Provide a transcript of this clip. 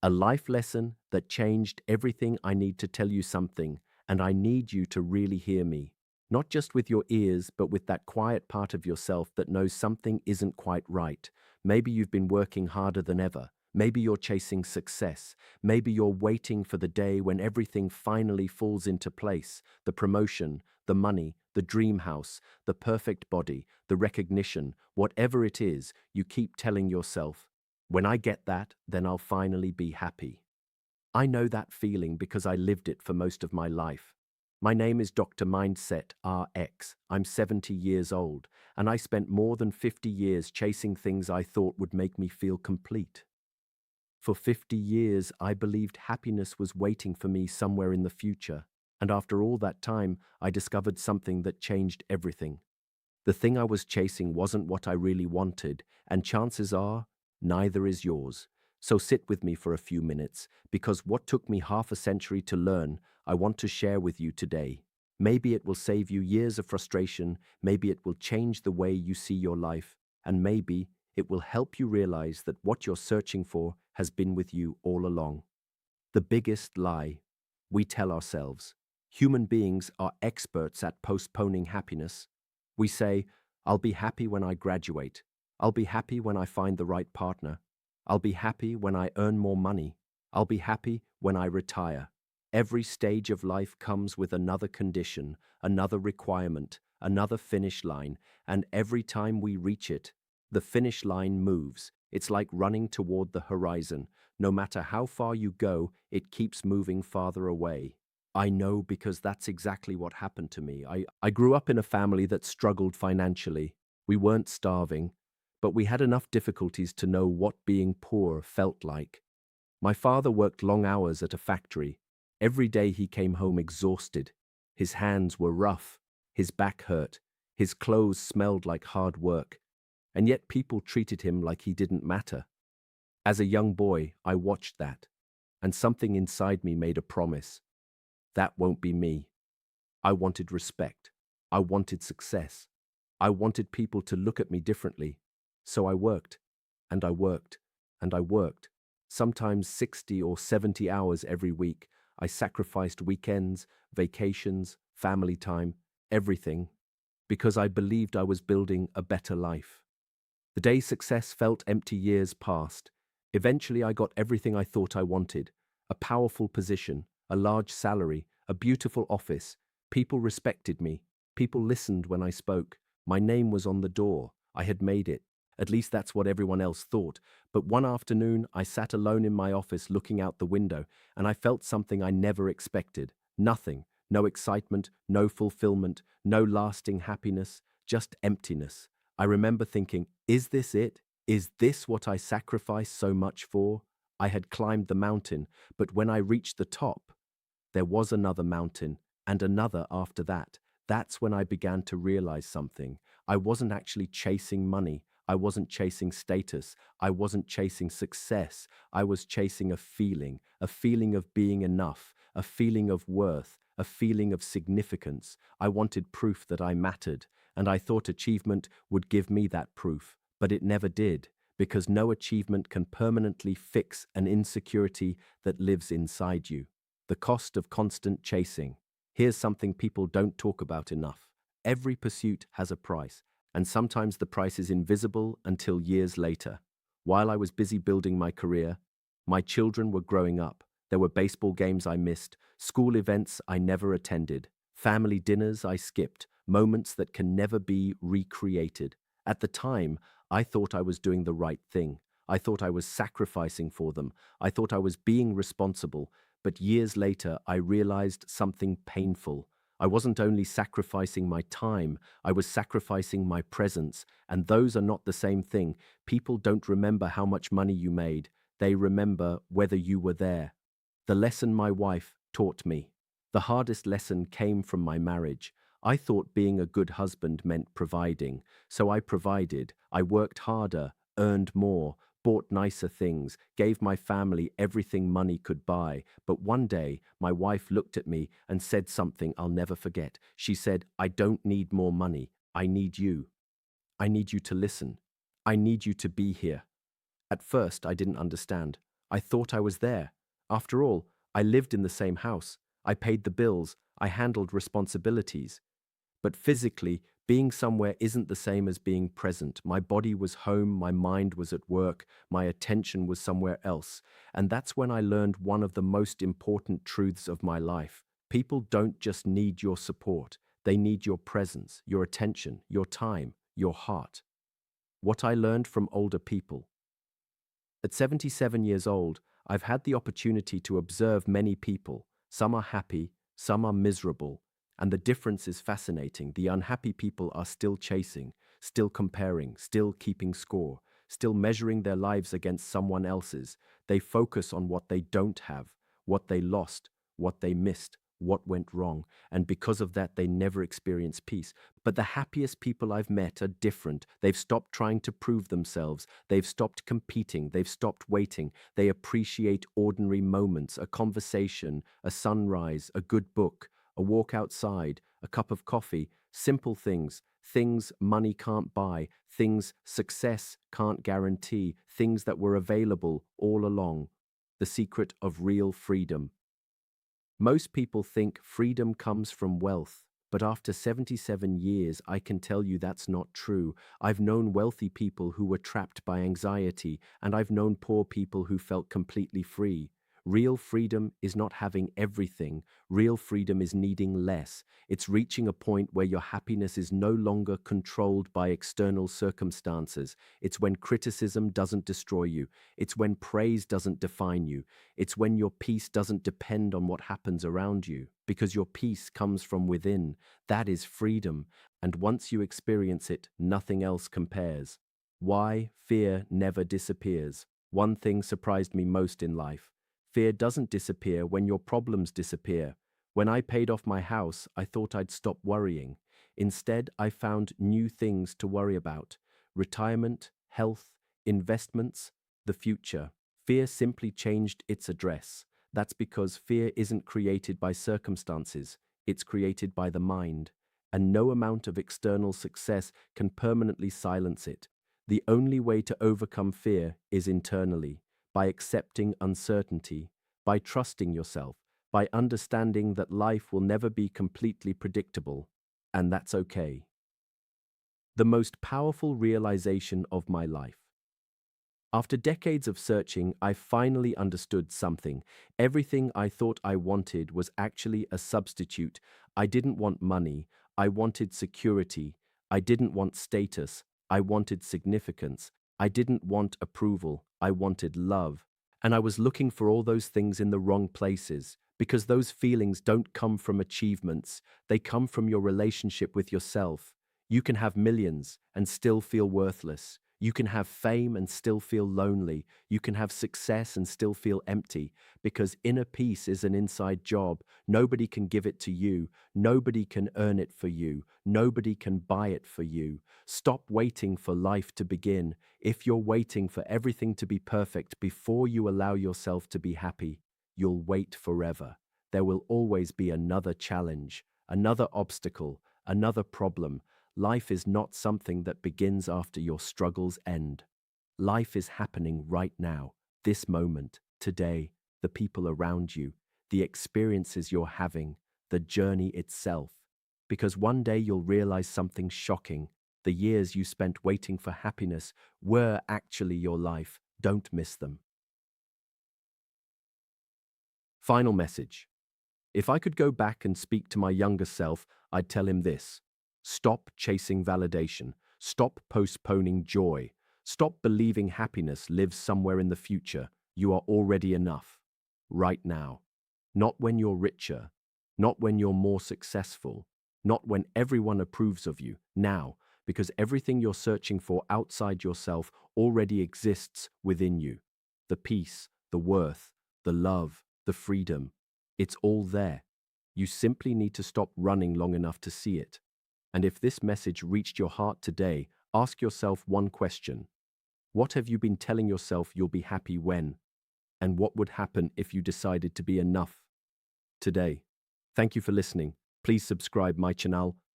A life lesson that changed everything. I need to tell you something, and I need you to really hear me. Not just with your ears, but with that quiet part of yourself that knows something isn't quite right. Maybe you've been working harder than ever. Maybe you're chasing success. Maybe you're waiting for the day when everything finally falls into place. The promotion, the money, the dream house, the perfect body, the recognition, whatever it is, you keep telling yourself, when I get that, then I'll finally be happy. I know that feeling because I lived it for most of my life. My name is Dr. Mindset RX. I'm 70 years old, and I spent more than 50 years chasing things I thought would make me feel complete. For 50 years, I believed happiness was waiting for me somewhere in the future, and after all that time, I discovered something that changed everything. The thing I was chasing wasn't what I really wanted, and chances are, neither is yours. So sit with me for a few minutes, because what took me half a century to learn, I want to share with you today. Maybe it will save you years of frustration, maybe it will change the way you see your life, and maybe it will help you realize that what you're searching for has been with you all along. The biggest lie we tell ourselves. Human beings are experts at postponing happiness. We say, I'll be happy when I graduate. I'll be happy when I find the right partner. I'll be happy when I earn more money. I'll be happy when I retire. Every stage of life comes with another condition, another requirement, another finish line, and every time we reach it, the finish line moves. It's like running toward the horizon. No matter how far you go, it keeps moving farther away. I know because that's exactly what happened to me. I grew up in a family that struggled financially. We weren't starving, but we had enough difficulties to know what being poor felt like. My father worked long hours at a factory. Every day he came home exhausted. His hands were rough, his back hurt, his clothes smelled like hard work, and yet people treated him like he didn't matter. As a young boy, I watched that, and something inside me made a promise. That won't be me. I wanted respect. I wanted success. I wanted people to look at me differently. So I worked, and I worked, and I worked. Sometimes 60 or 70 hours every week. I sacrificed weekends, vacations, family time, everything, because I believed I was building a better life. The day success felt empty. Years passed. Eventually, I got everything I thought I wanted: a powerful position, a large salary, a beautiful office. People respected me. People listened when I spoke. My name was on the door. I had made it. At least that's what everyone else thought. But one afternoon, I sat alone in my office looking out the window, and I felt something I never expected. Nothing. No excitement, no fulfillment, no lasting happiness, just emptiness. I remember thinking, is this it? Is this what I sacrificed so much for? I had climbed the mountain, but when I reached the top, there was another mountain, and another after that. That's when I began to realize something. I wasn't actually chasing money. I wasn't chasing status. I wasn't chasing success. I was chasing a feeling of being enough, a feeling of worth, a feeling of significance. I wanted proof that I mattered, and I thought achievement would give me that proof, but it never did, because no achievement can permanently fix an insecurity that lives inside you. The cost of constant chasing. Here's something people don't talk about enough. Every pursuit has a price, and sometimes the price is invisible until years later. While I was busy building my career, my children were growing up. There were baseball games I missed, school events I never attended, family dinners I skipped, moments that can never be recreated. At the time, I thought I was doing the right thing. I thought I was sacrificing for them. I thought I was being responsible. But years later, I realized something painful. I wasn't only sacrificing my time, I was sacrificing my presence. And those are not the same thing. People don't remember how much money you made. They remember whether you were there. The lesson my wife taught me. The hardest lesson came from my marriage. I thought being a good husband meant providing. So I provided. I worked harder, earned more, bought nicer things, gave my family everything money could buy. But one day, my wife looked at me and said something I'll never forget. She said, I don't need more money. I need you. I need you to listen. I need you to be here. At first, I didn't understand. I thought I was there. After all, I lived in the same house. I paid the bills. I handled responsibilities. But physically, being somewhere isn't the same as being present. My body was home, my mind was at work, my attention was somewhere else. And that's when I learned one of the most important truths of my life. People don't just need your support, they need your presence, your attention, your time, your heart. What I learned from older people. At 77 years old, I've had the opportunity to observe many people. Some are happy, some are miserable, and the difference is fascinating. The unhappy people are still chasing, still comparing, still keeping score, still measuring their lives against someone else's. They focus on what they don't have, what they lost, what they missed, what went wrong, and because of that, they never experience peace. But the happiest people I've met are different. They've stopped trying to prove themselves. They've stopped competing. They've stopped waiting. They appreciate ordinary moments, a conversation, a sunrise, a good book, a walk outside, a cup of coffee, simple things, things money can't buy, things success can't guarantee, things that were available all along. The secret of real freedom. Most people think freedom comes from wealth, but after 77 years, I can tell you that's not true. I've known wealthy people who were trapped by anxiety, and I've known poor people who felt completely free. Real freedom is not having everything. Real freedom is needing less. It's reaching a point where your happiness is no longer controlled by external circumstances. It's when criticism doesn't destroy you. It's when praise doesn't define you. It's when your peace doesn't depend on what happens around you, because your peace comes from within. That is freedom, and once you experience it, nothing else compares. Why fear never disappears. One thing surprised me most in life. Fear doesn't disappear when your problems disappear. When I paid off my house, I thought I'd stop worrying. Instead, I found new things to worry about: retirement, health, investments, the future. Fear simply changed its address. That's because fear isn't created by circumstances, it's created by the mind. And no amount of external success can permanently silence it. The only way to overcome fear is internally, by accepting uncertainty, by trusting yourself, by understanding that life will never be completely predictable, and that's okay. The most powerful realization of my life. After decades of searching, I finally understood something. Everything I thought I wanted was actually a substitute. I didn't want money. I wanted security. I didn't want status. I wanted significance. I didn't want approval. I wanted love. And I was looking for all those things in the wrong places, because those feelings don't come from achievements. They come from your relationship with yourself. You can have millions and still feel worthless. You can have fame and still feel lonely. You can have success and still feel empty, because inner peace is an inside job. Nobody can give it to you. Nobody can earn it for you. Nobody can buy it for you. Stop waiting for life to begin. If you're waiting for everything to be perfect before you allow yourself to be happy, you'll wait forever. There will always be another challenge, another obstacle, another problem. Life is not something that begins after your struggles end. Life is happening right now, this moment, today, the people around you, the experiences you're having, the journey itself. Because one day you'll realize something shocking. The years you spent waiting for happiness were actually your life. Don't miss them. Final message. If I could go back and speak to my younger self, I'd tell him this. Stop chasing validation. Stop postponing joy. Stop believing happiness lives somewhere in the future. You are already enough. Right now. Not when you're richer. Not when you're more successful. Not when everyone approves of you. Now, because everything you're searching for outside yourself already exists within you. The peace, the worth, the love, the freedom. It's all there. You simply need to stop running long enough to see it. And if this message reached your heart today, ask yourself one question. What have you been telling yourself you'll be happy when? And what would happen if you decided to be enough today? Thank you for listening. Please subscribe my channel